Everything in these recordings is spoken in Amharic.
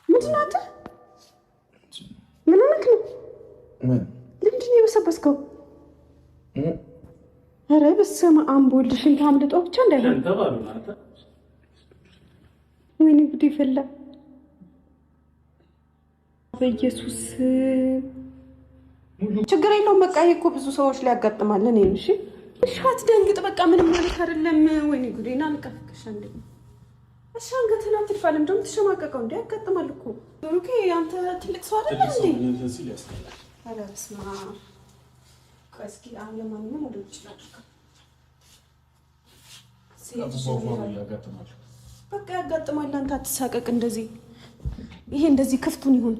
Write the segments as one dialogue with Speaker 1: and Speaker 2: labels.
Speaker 1: ምንድን ነው አንተ? ምን ሆነክ ነው? ለምንድን ነው የበሰበስከው? ኧረ በስመ አብ ወልድ ሽንት አምልጦ ብቻ እንዳይሆን። ወይኔ ጉዴ ፈላ። በኢየሱስ ችግር የለውም። በቃ ይሄ እኮ ብዙ ሰዎች ላይ ያጋጥማል። እኔ እሺ እሺ አትደንግጥ። በቃ ምንም ማለት አይደለም። ወይኔ ጉዴ ና ልቀፍቅሽ እንዴ። እሺ አንገትህን አትድፋ። ለምን ደግሞ ተሸማቀቀው እንዴ? ያጋጥማል እኮ ኦኬ። አንተ ትልቅ ሰው አይደል እንዴ? ኧረ በስመ አብ። እስኪ አሁን ለማንኛውም ወደ ውጭ ላድርግ። በቃ ያጋጥማል። አንተ አትሳቀቅ እንደዚህ። ይሄ እንደዚህ ክፍቱን ይሁን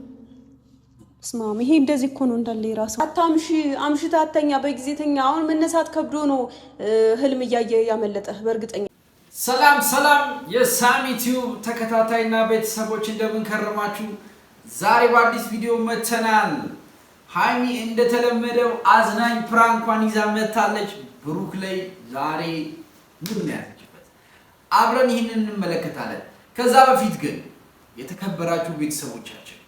Speaker 1: ስማም። ይሄ እንደዚህ እኮ ነው እንዳለ የራሱ አታምሽ። አምሽታ አተኛ፣ በጊዜ ተኛ። አሁን መነሳት ከብዶ ነው ህልም እያየ ያመለጠህ በእርግጠኛ።
Speaker 2: ሰላም ሰላም፣ የሳሚ ቲዩብ ተከታታይና ቤተሰቦች እንደምን ከረማችሁ? ዛሬ በአዲስ ቪዲዮ መተናል። ሃይሚ እንደተለመደው አዝናኝ ፕራንኳን ይዛ መታለች። ብሩክ ላይ ዛሬ ምን ያለችበት አብረን ይህንን እንመለከታለን። ከዛ በፊት ግን የተከበራችሁ ቤተሰቦቻችን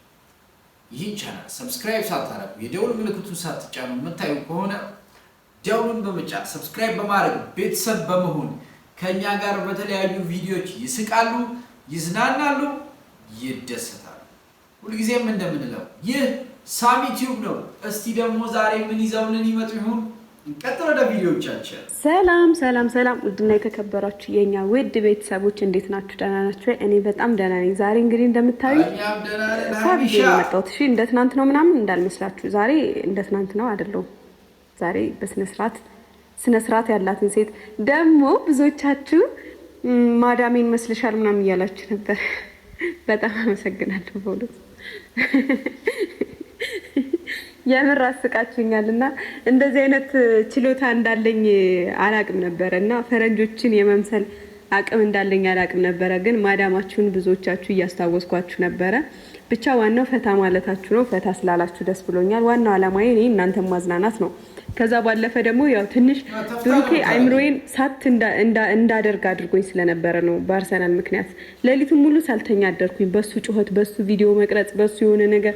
Speaker 2: ይህን ቻናል ሰብስክራይብ ሳታረጉ የደውል ምልክቱን ሳትጫኑ የምታዩ ከሆነ ደውሉን በመጫን ሰብስክራይብ በማድረግ ቤተሰብ በመሆን ከኛ ጋር በተለያዩ ቪዲዮዎች ይስቃሉ፣ ይዝናናሉ፣ ይደሰታሉ። ሁልጊዜም እንደምንለው ይህ ሳሚ ቲዩብ ነው። እስቲ ደግሞ ዛሬ ምን ይዘውልን ይመጡ ይሁን? እንቀጥል ወደ ቪዲዮዎቻችን።
Speaker 1: ሰላም ሰላም ሰላም፣ ውድና የተከበራችሁ የኛ ውድ ቤተሰቦች እንዴት ናችሁ? ደህና ናችሁ? እኔ በጣም ደህና ነኝ። ዛሬ እንግዲህ እንደምታዩ ሳቢ የመጣሁት እሺ፣ እንደ ትናንት ነው ምናምን እንዳልመስላችሁ። ዛሬ እንደ ትናንት ነው አይደለም። ዛሬ ስነ ስርዓት ያላትን ሴት ደግሞ ብዙዎቻችሁ ማዳሜን መስልሻል ምናምን እያላችሁ ነበር። በጣም አመሰግናለሁ በእውነት የምር አስቃችሁኛል። እና እንደዚህ አይነት ችሎታ እንዳለኝ አላቅም ነበረ እና ፈረንጆችን የመምሰል አቅም እንዳለኝ አላቅም ነበረ። ግን ማዳማችሁን ብዙዎቻችሁ እያስታወስኳችሁ ነበረ። ብቻ ዋናው ፈታ ማለታችሁ ነው። ፈታ ስላላችሁ ደስ ብሎኛል። ዋናው አላማዬ እኔ እናንተን ማዝናናት ነው። ከዛ ባለፈ ደግሞ ያው ትንሽ ብሩኬ አይምሮዬን ሳት እንዳደርግ አድርጎኝ ስለነበረ ነው። በአርሰናል ምክንያት ሌሊቱን ሙሉ ሳልተኛ አደርኩኝ። በሱ ጩኸት፣ በሱ ቪዲዮ መቅረጽ፣ በሱ የሆነ ነገር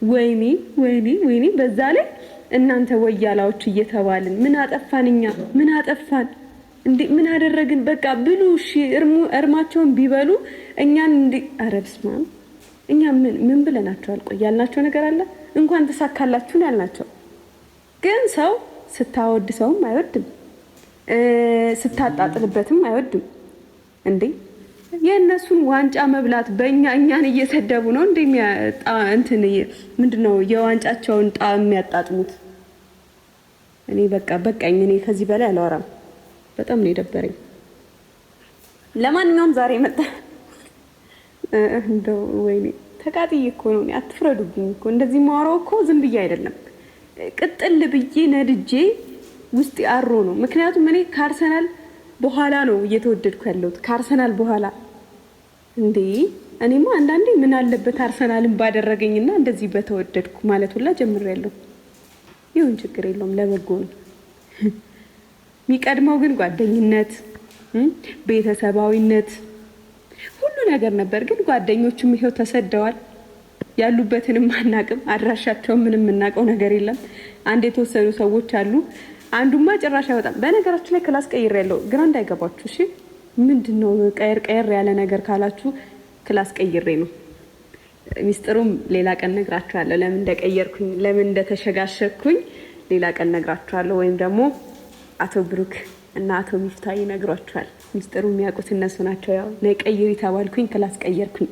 Speaker 1: ወይኔ ወይኔ ወይኔ። በዛ ላይ እናንተ ወያላዎች እየተባልን ምን አጠፋን እኛ? ምን አጠፋን እንዴ? ምን አደረግን? በቃ ብሉ እሺ፣ እርማቸውን ቢበሉ እኛን እንዴ? ኧረ በስመ አብ። እኛ ምን ብለናቸዋል? ቆይ ያልናቸው ነገር አለ? እንኳን ተሳካላችሁን ያልናቸው። ግን ሰው ስታወድ ሰውም አይወድም፣ ስታጣጥልበትም አይወድም እንዴ? የእነሱን ዋንጫ መብላት እኛን እየሰደቡ ነው እንትን ምንድነው የዋንጫቸውን ጣዕም የሚያጣጥሙት? እኔ በቃኝ። እኔ ከዚህ በላይ አላወራም። በጣም ነው የደበረኝ። ለማንኛውም ዛሬ መጣ እንደው ወይኔ ተቃጥዬ እኮ ነው። አትፍረዱብኝ እኮ እንደዚህ ማወራው እኮ ዝም ብዬ አይደለም። ቅጥል ብዬ ነድጄ ውስጥ አሮ ነው። ምክንያቱም እኔ ከአርሰናል በኋላ ነው እየተወደድኩ ያለሁት። ከአርሰናል በኋላ እንዴ እኔማ አንዳንዴ ምን አለበት አርሰናልን ባደረገኝና እንደዚህ በተወደድኩ ማለት ሁላ ጀምሬያለሁ። ይሁን ችግር የለውም፣ ለበጎ ነው። የሚቀድመው ግን ጓደኝነት፣ ቤተሰባዊነት ሁሉ ነገር ነበር። ግን ጓደኞቹም ይሄው ተሰደዋል። ያሉበትንም አናቅም፣ አድራሻቸውን ምንም የምናውቀው ነገር የለም። አንድ የተወሰኑ ሰዎች አሉ። አንዱማ ጭራሽ አይወጣም። በነገራችሁ ላይ ክላስ ቀይሬያለሁ፣ ግራ እንዳይገባችሁ እሺ። ምንድነው ቀየር ያለ ነገር ካላችሁ ክላስ ቀይሬ ነው። ሚስጥሩም ሌላ ቀን ነግራችኋለሁ። ለምን እንደቀየርኩኝ፣ ለምን እንደተሸጋሸኩኝ ሌላ ቀን ነግራችኋለሁ። ወይም ደግሞ አቶ ብሩክ እና አቶ ሚፍታ ይነግሯችኋል። ሚስጥሩ የሚያውቁት እነሱ ናቸው። ያው ነይ ቀይሪ ተባልኩኝ፣ ክላስ ቀየርኩኝ።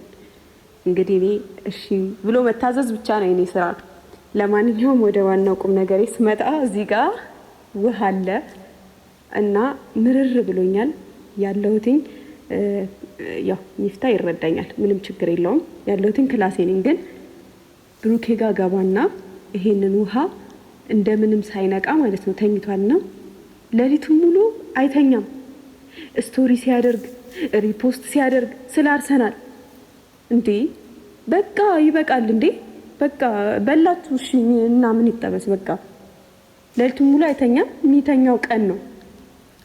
Speaker 1: እንግዲህ እኔ እሺ ብሎ መታዘዝ ብቻ ነው የኔ ስራ። ለማንኛውም ወደ ዋናው ቁም ነገሬ ስመጣ እዚህ ጋር ውሃ አለ እና ምርር ብሎኛል ያለሁትኝ። ያው ሚፍታ ይረዳኛል፣ ምንም ችግር የለውም። ያለሁትኝ ክላሴ ነኝ። ግን ብሩኬ ጋር ገባና ይሄንን ውሃ እንደምንም ሳይነቃ ማለት ነው ተኝቷልና ሌሊቱን ሙሉ አይተኛም። ስቶሪ ሲያደርግ ሪፖስት ሲያደርግ ስለ አርሰናል እንዴ በቃ ይበቃል እንዴ በቃ በላችሁ እሺ እና ምን ይጠበስ? በቃ ሌሊቱን ሙሉ አይተኛም። የሚተኛው ቀን ነው።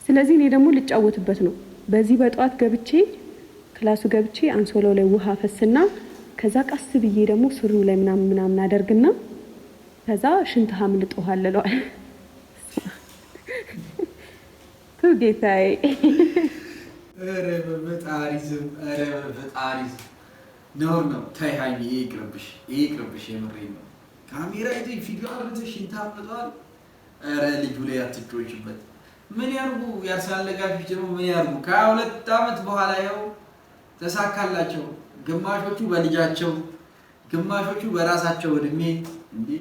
Speaker 1: ስለዚህ እኔ ደግሞ ልጫወትበት ነው። በዚህ በጧት ገብቼ ክላሱ ገብቼ አንሶላው ላይ ውሃ ፈስና ከዛ ቀስ ብዬ ደግሞ ሱሪው ላይ ምናምን አደርግና ከዛ ሽንት አምልጦሃል እለዋል። ጌታዬ
Speaker 2: ኧረ በፈጣሪዝም ነውር ነው። ተይ ሀይሚ ይቅርብሽ፣ የምሬን ነው። ካሜራ ይዘሽ ቪዲዮ አብርተሽ ሽንት አምልጧል። ኧረ ልጁ ላይ አትጮችበት። ምን ያርጉ? የአርሰናል ደጋፊዎች ደግሞ ምን ያርጉ? ከ22 ዓመት በኋላ ያው ተሳካላቸው። ግማሾቹ በልጃቸው፣ ግማሾቹ በራሳቸው እድሜ። እንዲህ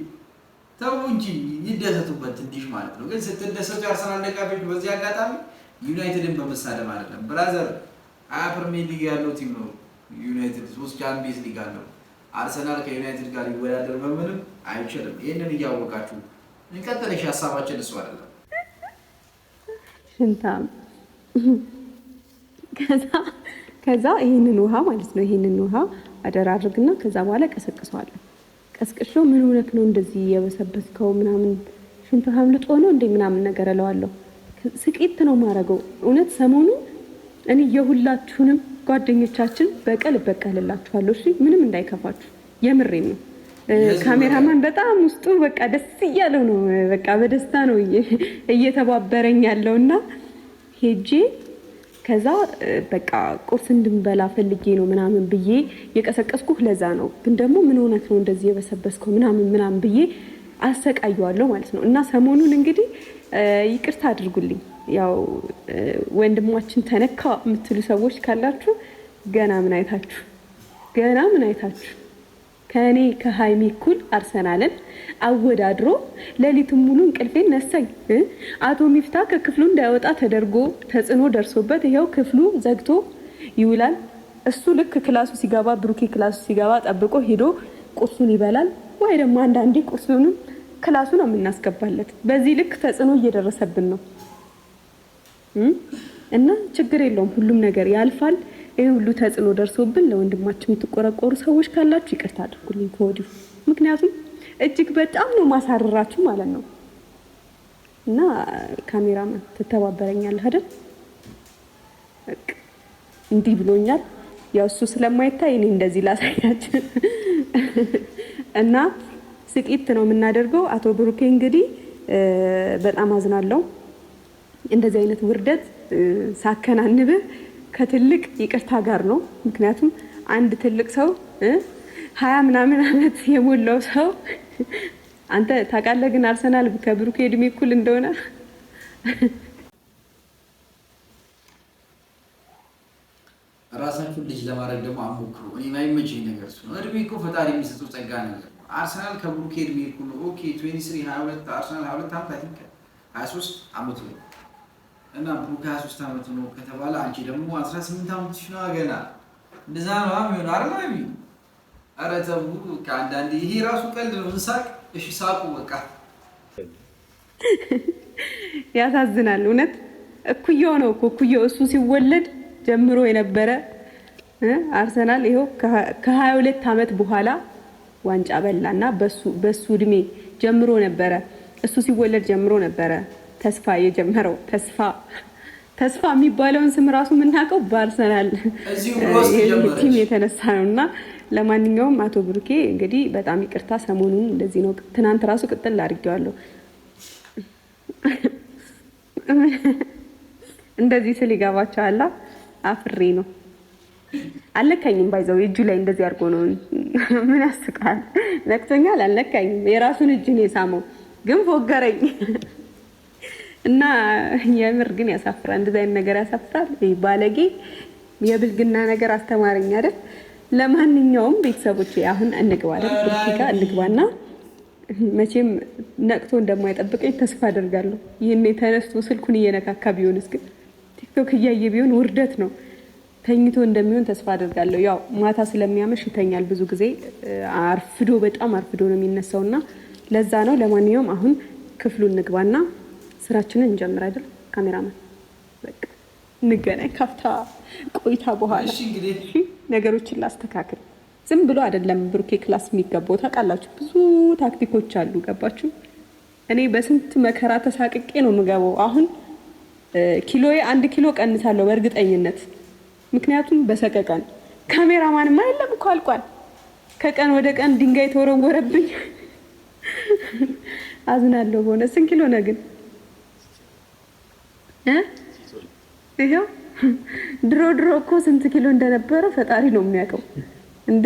Speaker 2: ተው እንጂ ይደሰቱበት ትንሽ ማለት ነው። ግን ስትደሰቱ የአርሰናል ደጋፊዎች በዚህ አጋጣሚ ዩናይትድን በመሳደብ አይደለም ብራዘር። 20 ፕሪሚየር ሊግ ያለው ቲም ነው ዩናይትድ፣ 3 ቻምፒየንስ ሊግ አለው። አርሰናል ከዩናይትድ ጋር ሊወዳደር በምንም አይችልም። ይህንን እያወቃችሁ እንቀጥለሽ ሀሳባችን እሱ አይደለም
Speaker 1: ሽንታም። ከዛ ይሄንን ውሃ ማለት ነው ይሄንን ውሃ አደራርግና ከዛ በኋላ ቀሰቅሰዋለሁ። ቀስቅሾ ምን ሆነክ ነው እንደዚህ የበሰበስከው ምናምን ሽንት አምልጦ ነው እንደ ምናምን ነገር እለዋለሁ። ስቂት ነው ማረገው። እውነት ሰሞኑ እኔ የሁላችሁንም ጓደኞቻችን በቀል እበቀልላችኋለሁ። እሺ ምንም እንዳይከፋችሁ፣ የምሬን ነው። ካሜራማን በጣም ውስጡ በቃ ደስ እያለው ነው። በቃ በደስታ ነው እየተባበረኝ ያለውና ሄጄ ከዛ በቃ ቁርስ እንድንበላ ፈልጌ ነው ምናምን ብዬ የቀሰቀስኩህ ለዛ ነው። ግን ደግሞ ምን ሆነክ ነው እንደዚህ የበሰበስከው ምናምን ብዬ አሰቃየዋለሁ ማለት ነው። እና ሰሞኑን እንግዲህ ይቅርታ አድርጉልኝ። ያው ወንድማችን ተነካ የምትሉ ሰዎች ካላችሁ ገና ምን አይታችሁ ከእኔ ከሀይሚ እኩል አርሰናልን አወዳድሮ ሌሊቱን ሙሉ እንቅልፌን ነሳኝ። አቶ ሚፍታ ከክፍሉ እንዳይወጣ ተደርጎ ተጽዕኖ ደርሶበት ይኸው ክፍሉ ዘግቶ ይውላል። እሱ ልክ ክላሱ ሲገባ ብሩኬ ክላሱ ሲገባ ጠብቆ ሄዶ ቁርሱን ይበላል። ወይ ደግሞ አንዳንዴ ቁርሱንም ክላሱ ነው የምናስገባለት። በዚህ ልክ ተጽዕኖ እየደረሰብን ነው እና ችግር የለውም፣ ሁሉም ነገር ያልፋል። ይሄ ሁሉ ተጽዕኖ ደርሶብን ለወንድማችን የምትቆረቆሩ ሰዎች ካላችሁ ይቅርታ አድርጉልኝ ከወዲሁ። ምክንያቱም እጅግ በጣም ነው ማሳረራችሁ ማለት ነው። እና ካሜራማን ትተባበረኛለህ አይደል? እንዲህ ብሎኛል። ያው እሱ ስለማይታይ እኔ እንደዚህ ላሳያችሁ እና ስቂት ነው የምናደርገው። አቶ ብሩኬ እንግዲህ በጣም አዝናለሁ እንደዚህ አይነት ውርደት ሳከናንብህ ከትልቅ ይቅርታ ጋር ነው። ምክንያቱም አንድ ትልቅ ሰው 20 ምናምን ዓመት የሞላው ሰው አንተ ታውቃለህ። ግን አርሰናል ከብሩኬ እድሜ እኩል እንደሆነ
Speaker 2: ራሳችሁን ልጅ ለማድረግ ደግሞ አሞክሩ። እኔ የማይመቸኝ ነገር እሱ ነው። እድሜ እኮ ፈጣሪ የሚሰጠው ጸጋ ነገር። አርሰናል ከብሩኬ እድሜ እኩል ነው። ኦኬ 23 22 አርሰናል 22 ዓመት አይ ቲንክ 23 ዓመቱ ነው እና ብሩክ 23 ዓመቱ ነው ከተባለ አንቺ ደግሞ 18 ዓመትሽ ነው ገና። እንደዛ ነው የሚሆነው አይደል? ኧረ ተው ከአንዳንዴ ይሄ ራሱ ቀልድ ነው። እንሳቅ እሺ፣ ሳቁ በቃ።
Speaker 1: ያሳዝናል እውነት። እኩያው ነው እኮ እኩያው እሱ ሲወለድ ጀምሮ የነበረ አርሰናል ይኸው ከ22 ዓመት በኋላ ዋንጫ በላና በሱ እድሜ ጀምሮ ነበረ እሱ ሲወለድ ጀምሮ ነበረ ተስፋ የጀመረው። ተስፋ የሚባለውን ስም ራሱ የምናውቀው በአርሰናል ቲም የተነሳ ነው። እና ለማንኛውም አቶ ብሩኬ እንግዲህ በጣም ይቅርታ። ሰሞኑን እንደዚህ ነው። ትናንት ራሱ ቅጥል አድርጌዋለሁ። እንደዚህ ስል ይገባቸዋል። አፍሬ ነው አልነካኝም። ባይዘው እጁ ላይ እንደዚህ አድርጎ ነው። ምን ያስቃል? ነክቶኛል። አልነካኝም። የራሱን እጅ ነው የሳመው፣ ግን ፎገረኝ እና የምር ግን ያሳፍራል። እንደዚህ አይነት ነገር ያሳፍራል። ባለጌ የብልግና ነገር አስተማረኝ አይደል? ለማንኛውም ቤተሰቦቼ አሁን እንግባ አይደል? ብርቲካ እንግባና መቼም ነቅቶ እንደማይጠብቀኝ ተስፋ አደርጋለሁ። ይሄን ተነስቶ ስልኩን እየነካካ ቢሆንስ ግን ቲክቶክ እያየ ቢሆን ውርደት ነው። ተኝቶ እንደሚሆን ተስፋ አደርጋለሁ። ያው ማታ ስለሚያመሽ ይተኛል ብዙ ጊዜ። በጣም አርፍዶ ነው የሚነሳውና ለዛ ነው። ለማንኛውም አሁን ክፍሉን እንግባና ስራችንን እንጀምር አይደል? ካሜራማን በቃ እንገናኝ ካፍታ ቆይታ በኋላ። እሺ ነገሮችን ላስተካክል። ዝም ብሎ አይደለም ብሩኬ ክላስ የሚገባው ታውቃላችሁ። ብዙ ታክቲኮች አሉ። ገባችሁ? እኔ በስንት መከራ ተሳቅቄ ነው የምገባው። አሁን ኪሎዬ 1 ኪሎ ቀንሳለሁ በእርግጠኝነት። ምክንያቱም በሰቀቀን ካሜራማንማ የለም እኮ አልቋል። ከቀን ወደ ቀን ድንጋይ ተወረወረብኝ። አዝናለሁ በሆነ ስንት ኪሎ ነው ግን ይሄው ድሮ እኮ ስንት ኪሎ እንደነበረ ፈጣሪ ነው የሚያውቀው እንዴ።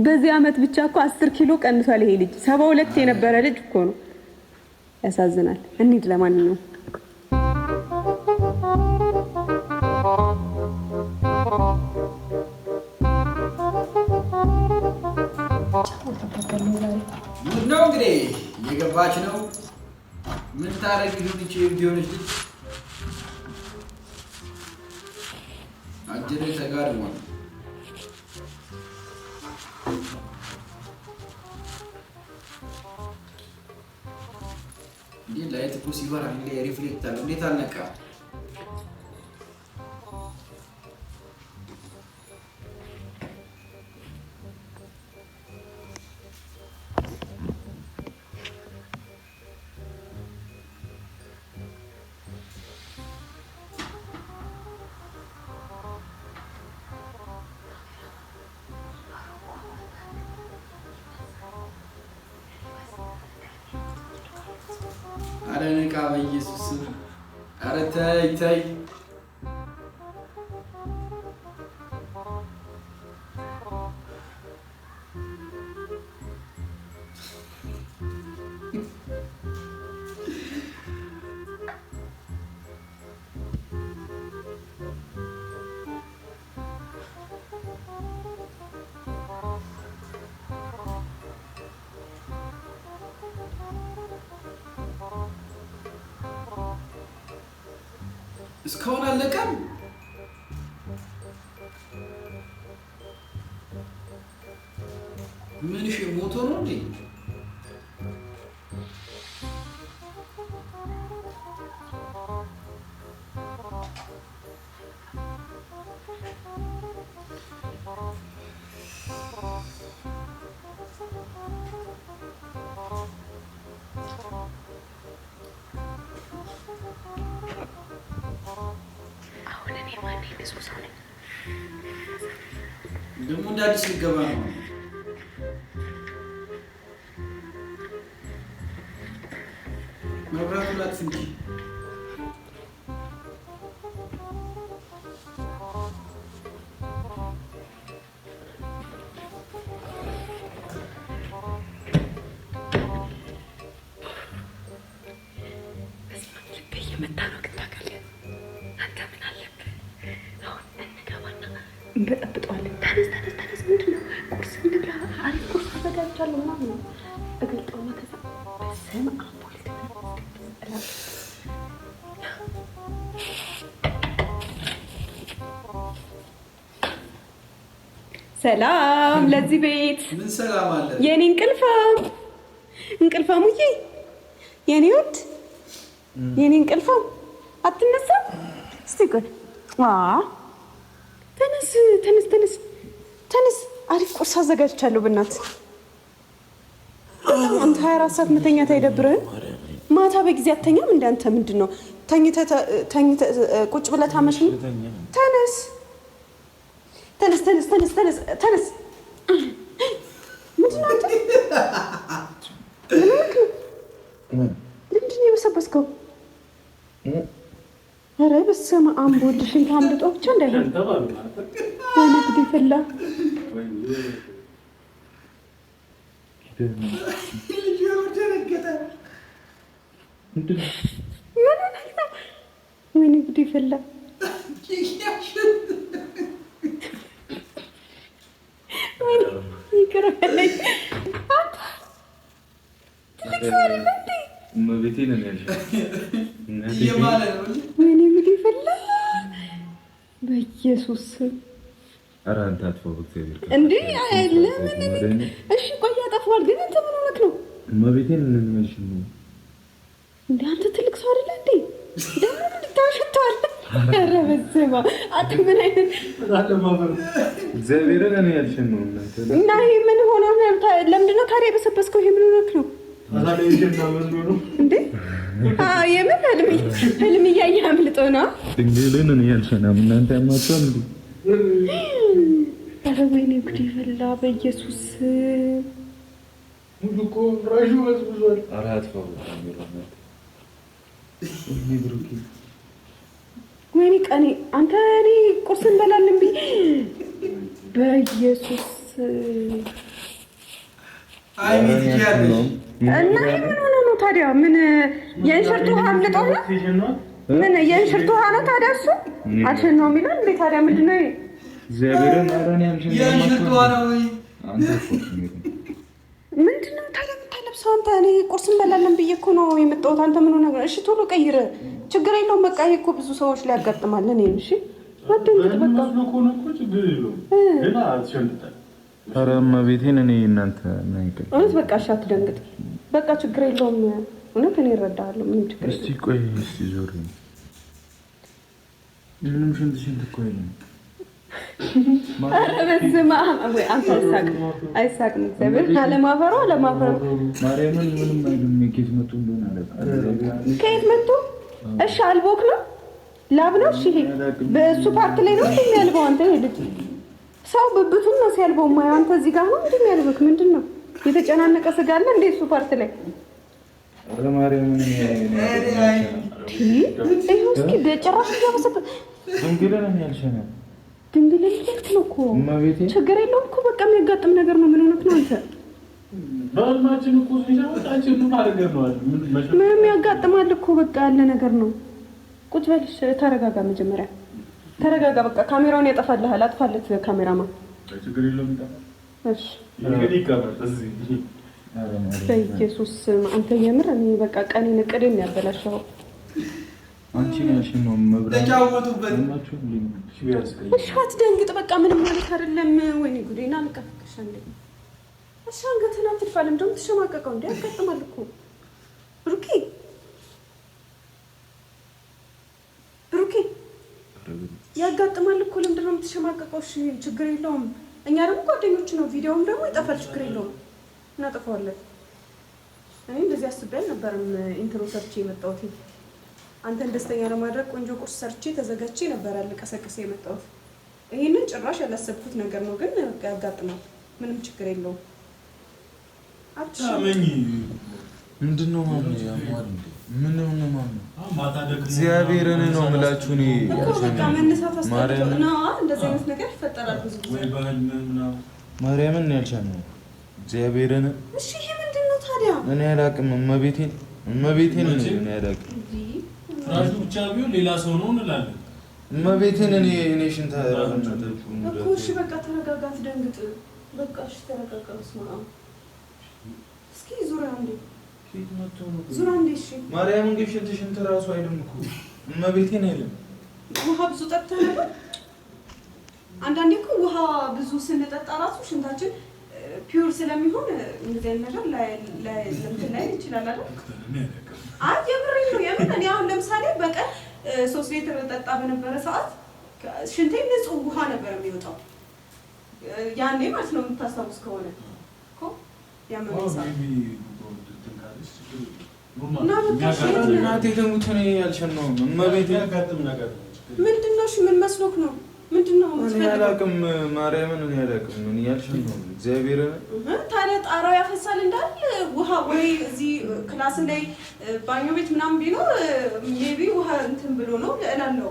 Speaker 1: በዚህ አመት ብቻ እኮ 10 ኪሎ ቀንሷል ይሄ ልጅ። 72 የነበረ ልጅ እኮ ነው። ያሳዝናል። እንሂድ ለማንኛውም
Speaker 2: ነው እንግዲህ እየገባች ነው። ምን ታረግ ይሁን እቺ ቢሆንሽ አጀሬ ተጋድሟል። እንዴ ላይት እኮ ሲበራ እንዴ ሪፍሌክት አለ። እንዴት አልነቃ? አረ ነቃ በኢየሱስ ስም። አረ ተይ እስካሁን አለቀም። ምን እሺ ሞቶ ነው እንዴ? ደግሞ እንደ አዲስ ሊገባ ነው። መብራቱ ላጥፍ እንጂ
Speaker 1: እንበጠብጠዋለን። ተነስ ምንድን ነው? ቁርስ እንብላ። አሪፍ ቁርስ አዘጋጅቻለሁ ምናምን ነው እገልጠውና ከዛ በስመ አብ ወልድ ሰላም ለዚህ ቤት
Speaker 2: ምን ሰላም አለ?
Speaker 1: የኔ እንቅልፋሙዬ የኔ ወድ የኔ እንቅልፋም አትነሳም? እስቲ ቆይ ተነስ። አሪፍ ቁርስ አዘጋጅቻለሁ። በእናትህ አንተ 24 ሰዓት መተኛት አይደብርህም? ማታ በጊዜ አተኛም? እንደ አንተ ምንድን ነው ተኝተህ ቁጭ ብለህ ታመሽ? ተነስ። ምንድን ነው አንተ? ምንድን ነው የበሰበስከው? ኧረ በስመ አብ ወልድ ሽንት አምልጦ ብቻ እንዳይሆን። ወይኔ ጉዴ ፈላ። ወይኔ ጉዴ ፈላ። ይቅር በለኝ። ወይኔ ጉዴ ፈላ። በኢየሱስ
Speaker 3: ኧረ አንተ አጥፋው በእግዚአብሔር
Speaker 1: እንዴ! ለምን? እሺ ቆይ ያጠፋዋል፣ ግን አንተ ምን ሆነክ ነው?
Speaker 3: እመቤቴን እንልመልሽ ነው
Speaker 1: እንዴ? አንተ ትልቅ ሰው አይደለ እንዴ? ደግሞ ምን ታሽቷል? ኧረ በስመ አብ! አንተ ምን አይነት
Speaker 3: እግዚአብሔርን እኔ ያልሽን ነው
Speaker 1: እና ይሄ ምን ሆነ ነው? ለምንድን ነው ታዲያ የበሰበስከው? ይሄ ምን ሆነክ ነው እንዴ? የምን ህልም እያየህ አምልጦ ነው?
Speaker 3: ድንግልን እኔ ያልሽን እናንተ ያማችኋል እንዴ?
Speaker 1: ኧረ ወይኔ ጉድ ይፈላ በኢየሱስ
Speaker 4: ሙሉ እኮ ራሹ በዝብዟል።
Speaker 3: አራት ካሜራ
Speaker 1: ወይኔ ቀኔ አንተ እኔ ቁርስ እንበላለን ብዬ በኢየሱስ
Speaker 2: አይ ምን ይያለሽ
Speaker 1: እና ምን ሆነ ነው ታዲያ? ምን የእንሽርት ውሃ አምልጠው ነው? ምን የእንሽርት ውሃ ነው ታዲያ? እሱ አልሽን ነው የሚለው እንዴ ታዲያ? ምንድን ነው
Speaker 3: እግዚአብሔርን አራን ያምሽን
Speaker 2: የእንሽርት ውሃ ነው ወይ
Speaker 3: አንተ
Speaker 1: ምንድን ነው ታዲያ የምታለብሰው አንተ? እኔ ቁርስ እንበላለን ብዬ እኮ ነው የመጣሁት። አንተ ምን ሆነ? እሺ ቶሎ ቀይር፣ ችግር የለውም። በቃ ይሄ እኮ ብዙ ሰዎች ላይ ያጋጥማል። እኔ እሺ ወደንግጥ በቃ
Speaker 4: ችግር የለውም ግን አትሸንጣል።
Speaker 3: ኧረ እመቤቴን እኔ እናንተ
Speaker 1: እውነት በቃ እሺ አትደንግጥ። በቃ ችግር የለውም። እውነት እኔ እረዳሃለሁ። ምንም ችግር የለውም።
Speaker 3: እስቲ ቆይ እስቲ ዞር ምንም ሽንት እኮ የለም።
Speaker 1: በስመ አብ ወይ አንተ አይሳቅም። እግዚአብሔር አለማፈሩ
Speaker 3: ማርያምን ምንም አይልም። ከየት መጡ እንደሆነ አለ።
Speaker 1: ከየት መጡ? እሺ አልቦክ ነው ላብ ነው። እሺ ይሄ በእሱ ፓርት ላይ ነው የሚያልበው። አንተ ልጅ ሰው ብብቱን ነው ሲያልበው ማየው። አንተ እዚህ ጋር ነው እንደሚያልበክ ምንድን ነው? የተጨናነቀ ስጋ አለ እንዴ እሱ ፓርት ላይ?
Speaker 3: ኧረ ማርያምን
Speaker 1: ይኸው እስኪ ጭራሽ እያበሰበ
Speaker 3: ድንግልን ያልሸነ
Speaker 1: ድንግልን ልክ ነው እኮ
Speaker 3: እመቤቴ።
Speaker 1: ችግር የለውም እኮ በቃ የሚያጋጥም ነገር ነው። ምን ሆነህ ነው አንተ?
Speaker 4: በልማችን እኮ ሲታወጣችን ነው ማርገር ነው አይደል?
Speaker 1: ምንም ያጋጥማል እኮ በቃ ያለ ነገር ነው። ቁጭ በልሽ፣ ተረጋጋ። መጀመሪያ ተረጋጋ። በቃ ካሜራውን ያጠፋልሃል። አጥፋለት ካሜራማን።
Speaker 4: ችግር የለውም።
Speaker 1: እሺ
Speaker 4: እንግዲህ ይቀመጥ እዚህ።
Speaker 1: በኢየሱስ አንተ የምር እኔ በቃ ቀኔን እቅዴን ያበላሸው
Speaker 3: አንቺ ነሽ ነው መብራት
Speaker 2: ተጫወቱበት።
Speaker 1: እሺ አትደንግጥ። በቃ ምንም ማለት አይደለም። ወይኔ ጉዴና ልቀፍቅሽ እንዴ! እሺ አንገትህን አትድፋለም። ደግሞ ተሸማቀቀው እንዴ? ያጋጥማል እኮ ብሩኬ ያጋጥማል እኮ። ለምንድን ነው የምትሸማቀቀው? እሺ ችግር የለውም። እኛ ደግሞ ጓደኞች ነው። ቪዲዮውም ደግሞ ይጠፋል። ችግር የለውም፣ እናጠፋዋለን። እኔ እንደዚህ አስቤ አልነበረም ኢንትሮ ሰርቼ የመጣሁት። አንተን ደስተኛ ለማድረግ ቆንጆ ቁርስ ሰርቼ ተዘጋጅቼ ነበር ልቀሰቅስ የመጣሁት። ይሄንን ጭራሽ ያላሰብኩት ነገር ነው፣ ግን ያጋጥማል። ምንም ችግር የለውም።
Speaker 4: አትሻመኝ።
Speaker 3: ምንድነው ማምን ያማር እንዴ? ምን ነው ማምን እግዚአብሔርን ነው የምላችሁ። እኔ
Speaker 1: በቃ መነሳት አስፈልጎ ነው። እንደዚህ አይነት ነገር ይፈጠራል ብዙ ጊዜ።
Speaker 4: ወይ ባህል ምናምን
Speaker 3: ማርያምን ያልቻልነው እግዚአብሔርን።
Speaker 1: እሺ ይሄ ምንድን ነው ታዲያ?
Speaker 3: እኔ አላውቅም። እመቤቴን እኔ አላውቅም።
Speaker 4: ራሱ ብቻ ቢሆን ሌላ ሰው ነው እንላለን።
Speaker 3: እመቤቴን እኔ ሽንታ
Speaker 1: እኮ እሺ በቃ ተረጋጋ፣ አትደንግጥ። በቃ እሺ ተረጋጋ። እስኪ ዙሪያ እንዴ ዙሪያ እንዴ። እሺ
Speaker 3: ማርያምን ግን ሽንት ራሱ አይልም እኮ እመቤቴን አይልም።
Speaker 1: ውሃ ብዙ ጠጥተህ ነበር? አንዳንዴ እኮ ውሃ ብዙ ስንጠጣ ራሱ ሽንታችን ፒውር ስለሚሆን እንደዚህ አይነት ነገር ለምትን ላይ ይችላል አይደል? አይ የምሬን ነው የምር። እኔ አሁን ለምሳሌ በቀን 3 ሊትር ጠጣ በነበረ ሰዓት ሽንቴ ንጹህ ውሃ ነበር የሚወጣው ያኔ ማለት ነው። የምታስታውስ ከሆነ እኮ ያመመኝ ሰዓት እናቴ ተሙት ነው ያልሽን ነው እመቤቴ።
Speaker 4: ያጋጥም ነገር
Speaker 1: ምንድን ነው? እሺ ምን መስሎክ ነው? ምንድን ነው?
Speaker 3: እኔ አላውቅም። ማርያምን እኔ አላውቅም። ምን ያልሽን ነው? እግዚአብሔርን
Speaker 1: ታዲያ ጣራው ያፈሳል እንዳል ውሃ ወይ እዚህ ክላስ ላይ ባኞ ቤት ምናምን ቢኖር ሜቢ ውሃ እንትን ብሎ ነው እላለሁ።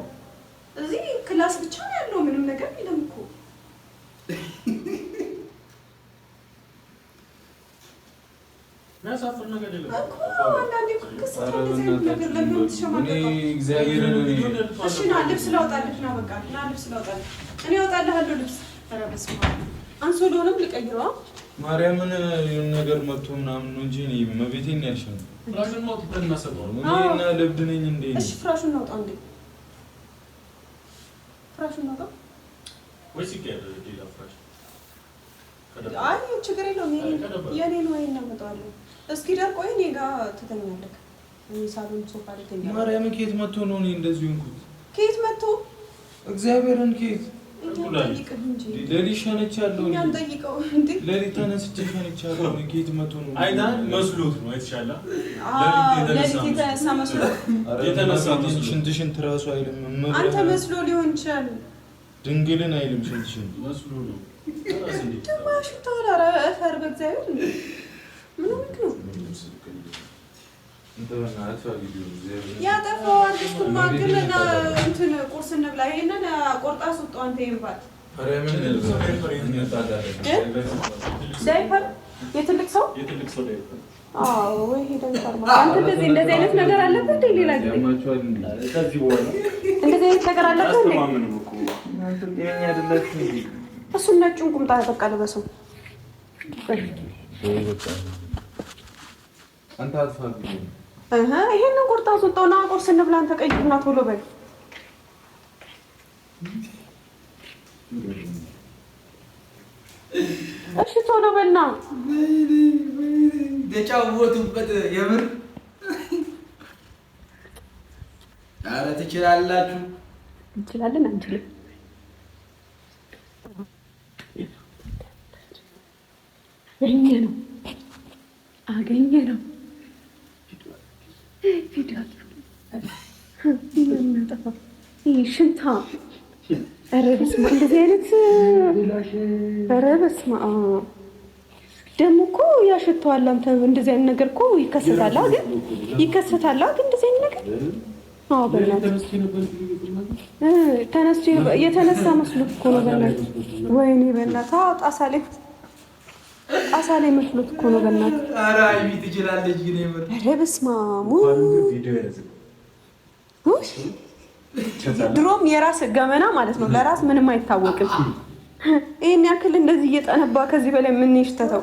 Speaker 1: እዚህ ክላስ ብቻ ነው ያለው፣ ምንም ነገር የለም እኮ።
Speaker 4: ያሳፍር ነገር የለም
Speaker 1: እኮ አንዳንዴ እኮ ክስታ እንደዚህ አይነት ነገር ለምን ትሸማቀቀው?
Speaker 3: እግዚአብሔርን
Speaker 1: እሺ ና ልብስ ላውጣልህ። ና በቃ ና ልብስ ላውጣልህ። እኔ አውጣልሃለሁ ልብስ። ኧረ በስመ አብ አንሶሎንም ልቀይረዋ።
Speaker 3: ማርያምን የሆነ ነገር መጥቶ ምናምን ነው እንጂ እኔ እመቤቴን ያልሽን ነው።
Speaker 4: ፍራሹን ማውጣት እናሰባው
Speaker 3: እኔ እና ልብድ ነኝ እንዴ?
Speaker 1: እሺ ፍራሹን እናውጣ እንዴ? ፍራሹን እናውጣ
Speaker 4: ወይስ ይቀር ሌላ ፍራሽ?
Speaker 1: አይ ችግር የለውም። የኔን ወይ እናመጣዋለን። እስኪ ደር ቆይ እኔ ጋር ትተኛለህ። እኔ ሳሎን ሶፋ ላይ ተኛለሁ።
Speaker 3: ማርያምን ከየት መጥቶ ነው እኔ እንደዚህ ሆንኩት?
Speaker 1: ከየት መጥቶ?
Speaker 3: እግዚአብሔርን ከየት
Speaker 1: እኛን ጠይቅህ እንጂ
Speaker 3: ሌሊት ሸነቻለሁ።
Speaker 1: እኛን ጠይቀው እንዴ?
Speaker 3: ሌሊት ተነስቼ ሸነቻለሁ። ከየት መጥቶ ነው?
Speaker 4: አይታን መስሎት ነው አይተሻላ?
Speaker 1: ሌሊት የተነሳ መስሎ
Speaker 4: የተነሳ
Speaker 3: ሽንት ራሱ አይልም።
Speaker 1: አንተ መስሎ ሊሆን ይችላል።
Speaker 3: ድንግልን አይልም ሽንት
Speaker 4: መስሎ ነው።
Speaker 1: ማሽ ተወራራ ፈር በእግዚአብሔር ምን ነው ያጠፋዋል። እሱማ ግን እንትን ቁርስ እንብላ። ይሄንን ቆርጣ ስወጣው አንተ ይምባት ዳይፐር የትልቅ ሰው ዳይፐር። አዎ ወይ ሄደን ፈርማ አንተ እንደዚህ አይነት ነገር አለበት እንዴ? ሌላ ጊዜ እንደዚህ አይነት ነገር አለበት እንዴ? እሱን ነጩን ቁምጣ በቃ ለበሰው።
Speaker 3: አንተ አትፋቂ
Speaker 1: ይሄንን ቁርጣ አስወጣውና ቁርስ እንብላ። አንተ ቀይርና ቶሎ በል እሺ፣ ቶሎ በልና
Speaker 2: ተጫወቱበት። የምር ኧረ ትችላላችሁ።
Speaker 1: እንችላለን አንችልም? አገኘ ነው ቪዲዮ ሽንታ። ኧረ በስመ አብ እንደዚህ አይነት ኧረ በስመ አብ ደግሞ እኮ ያሸተዋል። አንተ እንደዚህ አይነት ነገር እኮ ይከሰታል ግን እንደዚህ አይነት ነገር አዎ፣ በእናትህ ተነስቼ የተነሳ መስሎት እኮ ነው። በእናትህ ወይኔ በእናትህ ጣሳ ላይ መስሎት እኮ ነው። በእናትህ
Speaker 2: ኧረ አይሚ ትችላለች ግን የምር
Speaker 1: ኧረ በስመ አብ ድሮም የራስ ገመና ማለት ነው። ለራስ ምንም አይታወቅም። ይሄን ያክል እንደዚህ እየጠነባ ከዚህ በላይ ምን ይሽተተው?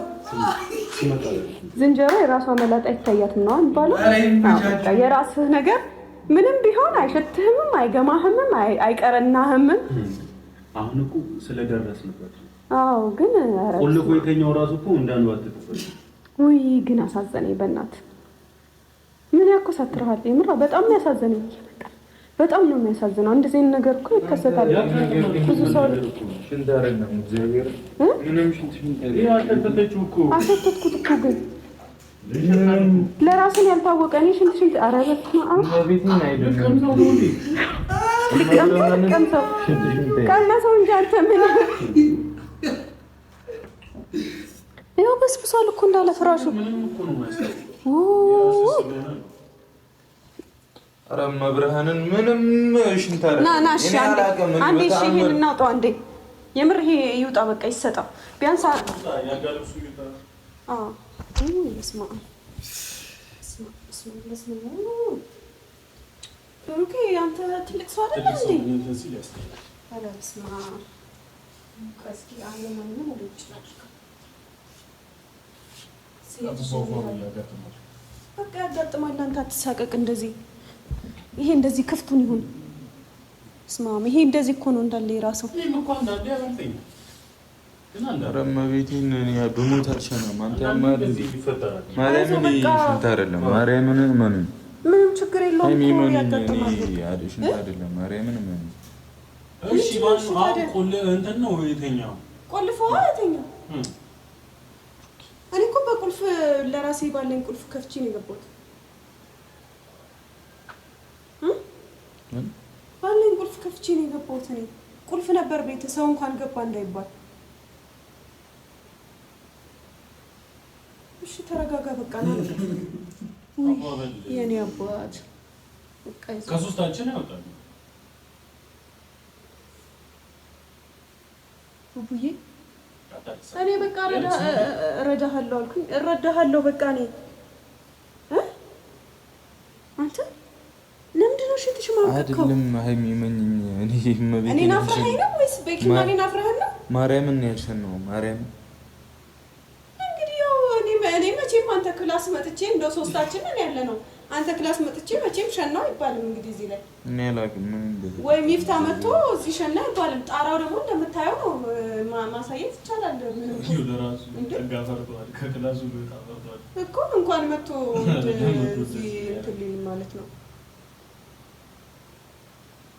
Speaker 1: ዝንጀሮ የራሷ መላጣ ይታያትም ነው የሚባለው። በቃ የራስህ ነገር ምንም ቢሆን አይሸትህምም፣ አይገማህምም፣ አይቀረናህም።
Speaker 4: አሁን እኮ ስለደረስንበት
Speaker 1: አዎ። ግን
Speaker 4: ቆልፎ የተኛው ራሱ እኮ እንዳንዋጥጥበት።
Speaker 1: ውይ ግን አሳዘነኝ በእናትህ። ምን ያኮሳትርሃል? የምራ በጣም ያሳዘነኝ። በጣም ነው የሚያሳዝነው። እንደዚህ አይነት ነገር እኮ ይከሰታል። ብዙ ሰው
Speaker 3: ሽንታረና እግዚአብሔር ምንም
Speaker 1: አሸተትኩት እኮ ግን ለራስን ያልታወቀ እኔ ሽንት ኧረ በስመ አብ ቀነሰው እንጂ አንተ ምን ይኸው በስብሷል እኮ እንዳለ ፍራሹ።
Speaker 3: ኧረ መብርሃንን ምንም ሽንታረ
Speaker 1: ና እሺ፣ አንዴ እሺ፣ ይሄን እናውጣው አንዴ። የምር ይሄ ይውጣ በቃ ይሰጣው ቢያንስ በስመ አብ ብሩኬ አንተ ትልቅ ሰው አይደለ እንዴ? ኧረ በስመ አብ እስኪ አለማንም ወደ ውጭ በቃ ያጋጥማል። አንተ አትሳቀቅ እንደዚህ። ይሄ እንደዚህ ክፍቱን ይሁን ስማም። ይሄ እንደዚህ እኮ ነው እንዳለ የራሰው።
Speaker 3: ኧረ እመቤቴን በሞት አልሸነም። አንተ ያማል እንዴ? ማርያምን ሽንት አይደለም። ማርያምን
Speaker 1: ምንም ችግር የለውም እኮ ያጋጥማል።
Speaker 3: ሽንት አይደለም። ማርያምን
Speaker 4: እሺ ባል እንትን ነው የተኛው
Speaker 1: ቆልፎ የተኛው። እኔ እኮ በቁልፍ ለራሴ ባለኝ ቁልፍ ከፍቼ ነው የገባሁት። ባለኝ ቁልፍ ከፍቼ ነው የገባሁት። እኔ ቁልፍ ነበር ቤት ሰው እንኳን ገባ እንዳይባል። እሺ ተረጋጋ በቃ ነው። የኔ አባት በቃ
Speaker 4: ከሶስታችን ያወጣል።
Speaker 1: ቡቡዬ እኔ በቃ እረዳሃለሁ አልኩኝ። እረዳሃለሁ በቃ እኔ አንተ ለምንድን ነው ሽንትሽ ማውቀው?
Speaker 3: አይደለም ሃይሚ መኝኝ
Speaker 1: እኔ ናፍረኸኝ ነው ወይስ በኪማኔ ናፍረኸኝ ነው?
Speaker 3: ማርያምን ያልሽን ነው ማርያም።
Speaker 1: እንግዲህ ያው እኔ መቼም አንተ ክላስ መጥቼ እንደው ሶስታችን ነን ያለ ነው። አንተ ክላስ መጥቼ መቼም ሸናው አይባልም። እንግዲህ እዚህ ላይ
Speaker 3: እኔ አላውቅም ምን እንደዚህ
Speaker 1: ወይ ሚፍታ መጥቶ እዚህ ሸና አይባልም። ጣራው ደግሞ እንደምታየው ነው። ማሳየት ይቻላል።
Speaker 4: ይኸው ለራሱ ተጋፈርቷል። ከክላሱ ተጋፈርቷል
Speaker 1: እኮ እንኳን መጥቶ እዚህ እንትን ማለት ነው።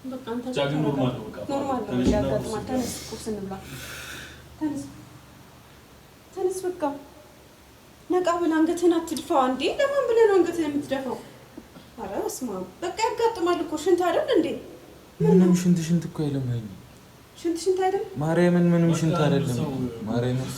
Speaker 1: በቃ አንተ ኖርማል ነው ያጋጥማል። ተነስ ቁርስ እንብላ። ተነስ በቃ ነቃ ብለህ አንገትህን አትድፋው። እንዴ ለማን ብለህ ነው አንገትህን የምትደፋው? ኧረ በስመ አብ በቃ ያጋጥማል እኮ ሽንት አይደል እንዴ?
Speaker 3: ምንም ሽንት እኮ አይለም።
Speaker 1: ሽንት አይደለም
Speaker 3: ማርያምን ምንም ሽንት አይደለም ማርያምን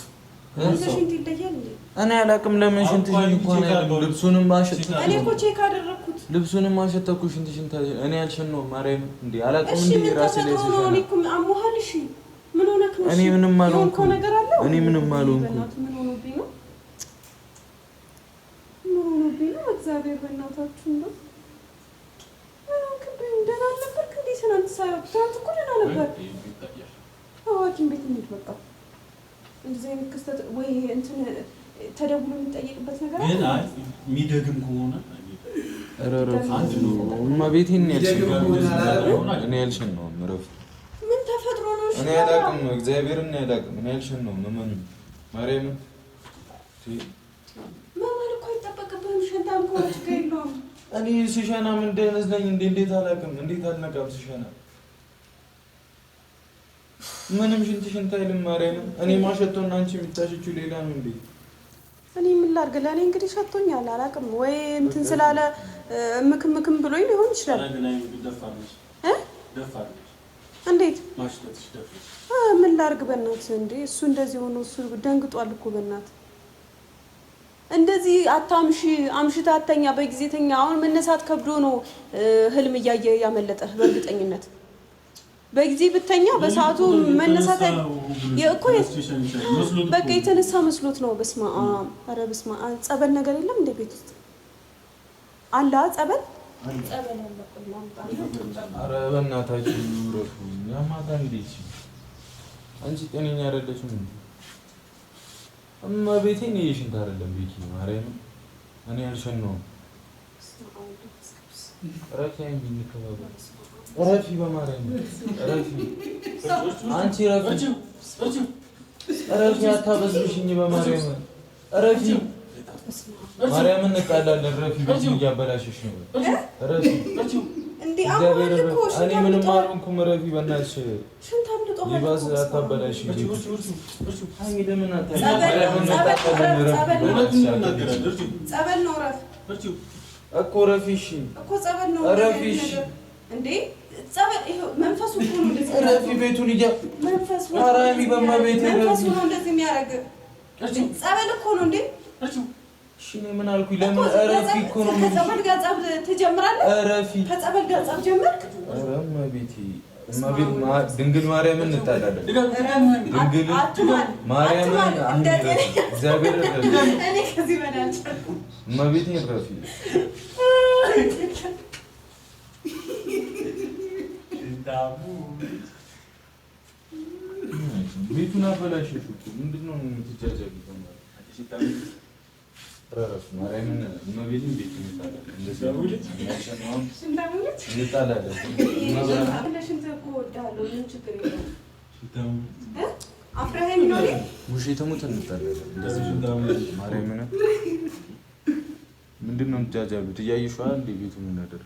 Speaker 1: ሽንት ይለያል እንዴ
Speaker 3: እኔ አላቅም ለምን ሽንት እንኳን አይደለም ልብሱንም ማሸት
Speaker 1: እኔ እኮ ቼክ አደረኩት
Speaker 3: ልብሱንም ማሸተኩ ሽንት እኔ አልሸነው ማርያም እንዴ አላቅም እንዴ ራሴ ላይ
Speaker 1: ሲሸና እኔ እኮ አሞሃል እሺ ምን ሆነክ ነው
Speaker 3: እኔ ምንም አልሆንኩ እኔ ምንም አልሆንኩ
Speaker 1: ምን ሆነብኝ ነው እግዚአብሔር በእናታችሁ ነው ደህና ነበርክ እንዴ ትናንት ትናንት እኮ ደህና ነበር ሐኪም ቤት እንሂድ በቃ እንደዚህ አይነት ክስተት ወይ እንትን ተደውሎ የሚጠየቅበት ነገር አለ
Speaker 4: የሚደግም ከሆነ
Speaker 3: ቤቴን እኔ ያልሽን ነው ምረፍ
Speaker 1: ምን ተፈጥሮ ነው
Speaker 3: እኔ አላቅም እግዚአብሔርን አላቅም እኔ ያልሽን ነው ምን ማርያምን
Speaker 1: ማማን እኮ አይጠበቅብህም ሸንታም ከሆነ ችግር የለውም
Speaker 3: እኔ ስሸና ምን ደነዝነኝ እንዴት አላቅም እንዴት አልነቃም ስሸና ምንም ሽንት አይልም ማርያምን እኔ ማሸቶና አንቺ የምታሽቹ ሌላ ነው እንዴ
Speaker 1: እኔ ምን ላድርግ ለእኔ እንግዲህ ሸቶኛል አላቅም ወይ እንትን ስላለ ምክም ብሎኝ ሊሆን ይችላል እንዴት ምን ላድርግ በእናትህ እንዴ እሱ እንደዚህ ሆኖ እሱ ደንግጧል እኮ በእናትህ እንደዚህ አምሽታ አተኛ በጊዜ ተኛ አሁን መነሳት ከብዶ ነው ህልም እያየ ያመለጠህ በእርግጠኝነት በጊዜ ብተኛ በሰዓቱ መነሳት እኮ በቃ የተነሳ መስሎት ነው በስመ አብ ኧረ በስመ አብ ጸበል ነገር የለም እንደ ቤት ውስጥ አለ ጸበል
Speaker 3: ኧረ በእናታችሁ ረፉ ያማታ እንዴት አንቺ ጤነኛ አይደለሽም ቤቴ ነው ሽንት አይደለም ቤቴ ማርያም እኔ አልሸነውም ረፊያን ቢንከባበል ረፊ በማርያም ረፊ አንቺ ረፊ አታበዝብሽኝ በማርያም ረፊ ማርያምን እንጣላለን ረፊ ቤት እያበላሽሽ ነው ረፊ
Speaker 1: እንዴ አሁን እኮ
Speaker 3: እኔ ምንም አልሆንኩም ረፊ በእናትሽ ይባስ አታበላሽ ሃይ ለምን
Speaker 1: ጸበል ነው ረፍ
Speaker 3: እኮ ረፊሽ
Speaker 1: እኮ ጸበል ነው
Speaker 3: ረፊሽ
Speaker 1: እንዴ ጸበል ይሄው መንፈሱ እኮ ነው እንደዚህ
Speaker 3: ረፊ ቤቱን
Speaker 1: መንፈሱ
Speaker 3: አራሚ በማቤት
Speaker 1: መንፈሱ ነው እንደዚህ የሚያደርግ ጸበል እኮ ነው እንዴ
Speaker 3: እሺ ምን አልኩኝ ለምን ረፊ እኮ ነው
Speaker 1: ከጸበል ጋር ጸብ ትጀምራለህ
Speaker 3: ረፊ
Speaker 1: ከጸበል ጋር ጸብ ጀመርክ
Speaker 3: እማቤቴ ድንግል ማርያምን እንጣላለን ድንግል ማርያምን እግዚአብሔር
Speaker 1: እኔ ከዚህ በላይ አልቻልኩም
Speaker 3: እማቤቴ ረፊ ቤቱን አበላሽሽ ምንድነው የምትጃጃሉት ረፍ ማርያምን እመቤቴን ቤት እንጣላለን እንደዚህ እንጣላለን ውሸት ተሙት እንጣላለን እንደዚህ ማርያምን ምንድነው የምትጃጃሉት እያየሽው እንደ ቤቱ ምን አደረገ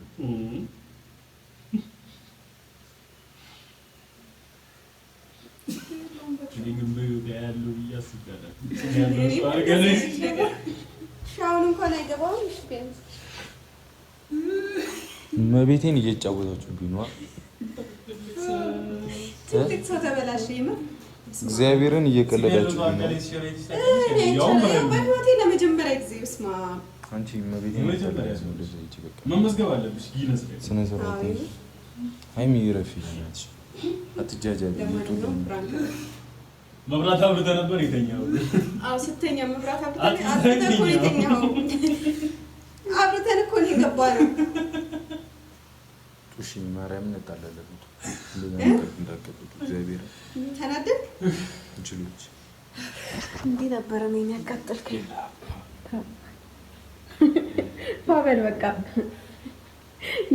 Speaker 3: እመቤቴን እየጫወታችሁብኝ ነው እግዚአብሔርን እየቀለዳችሁብኝ ነው
Speaker 1: ለመጀመሪያ ጊዜ ስማ
Speaker 3: አንቺ እመቤቴን
Speaker 4: መመዝገብ አለብሽ
Speaker 3: ስነ ስርዓት ሃይሚ ረፊ ናችሁ አትጃጃሉ
Speaker 4: መብራት አብርተህ ነበር የተኛው
Speaker 1: አዎ ስተኛ መብራት አብርተህ እኮ የተኛው አብርተን እኮ ነው የገባነው
Speaker 3: ጡሽ ማርያም እንጣላለን እንደዛ እንዳቀጥሉ እግዚአብሔር
Speaker 1: ተናደድ
Speaker 3: እንችሎች
Speaker 1: እንዴ ነበር ነው ያቃጠልከኝ ባበል በቃ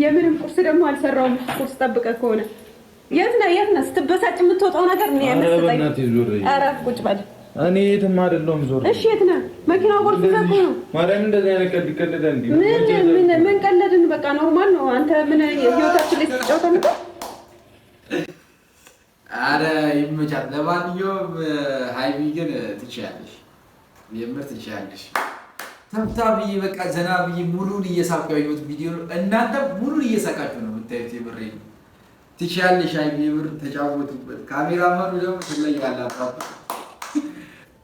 Speaker 1: የምንም ቁርስ ደግሞ አልሰራውም ቁርስ ጠብቀህ ከሆነ የት ነህ ስትበሳጭ የምትወጣው ነገር ነው ያመሰጠኝ ኧረ ቁጭ በል
Speaker 3: እኔ የትም አይደለሁም ዞር
Speaker 1: እሺ የት ነህ መኪናው ጎልፍ ዘቆ ነው
Speaker 3: ማርያም እንደዚህ አይነት ቀልድ ይቀልዳል እንዴ
Speaker 1: ምን ቀለድን በቃ ኖርማል ነው አንተ ምን ህይወታችን ላይ ተጫውተን ነው
Speaker 2: አረ ይመቻት ለማንኛውም ሃይሚ ግን ትችያለሽ የምር ትችያለሽ ተምታብዬ በቃ ዘናብዬ ሙሉን እየሳቁ ያዩት ቪዲዮ እናንተ ሙሉን እየሳቃችሁ ነው የምታዩት የምሬ ትችያለሽ ሀይሚ የምር ተጫወቱበት። ካሜራማኑ ደግሞ ትለያላችሁ።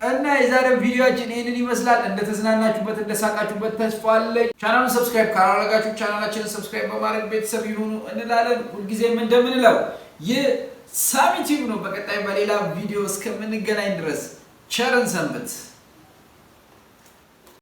Speaker 2: እና የዛሬው ቪዲዮአችን ይሄንን ይመስላል። እንደተዝናናችሁበት እንደሳቃችሁበት ተስፋ አለኝ። ቻናሉን ሰብስክራይብ ካላደረጋችሁ ቻናላችንን ሰብስክራይብ በማድረግ ቤተሰብ ይሁኑ እንላለን። ሁልጊዜም እንደምንለው ይህ ሳሚ ቲዩብ ነው። በቀጣይ በሌላ ቪዲዮ እስከምንገናኝ ድረስ ቸርን ሰንብት።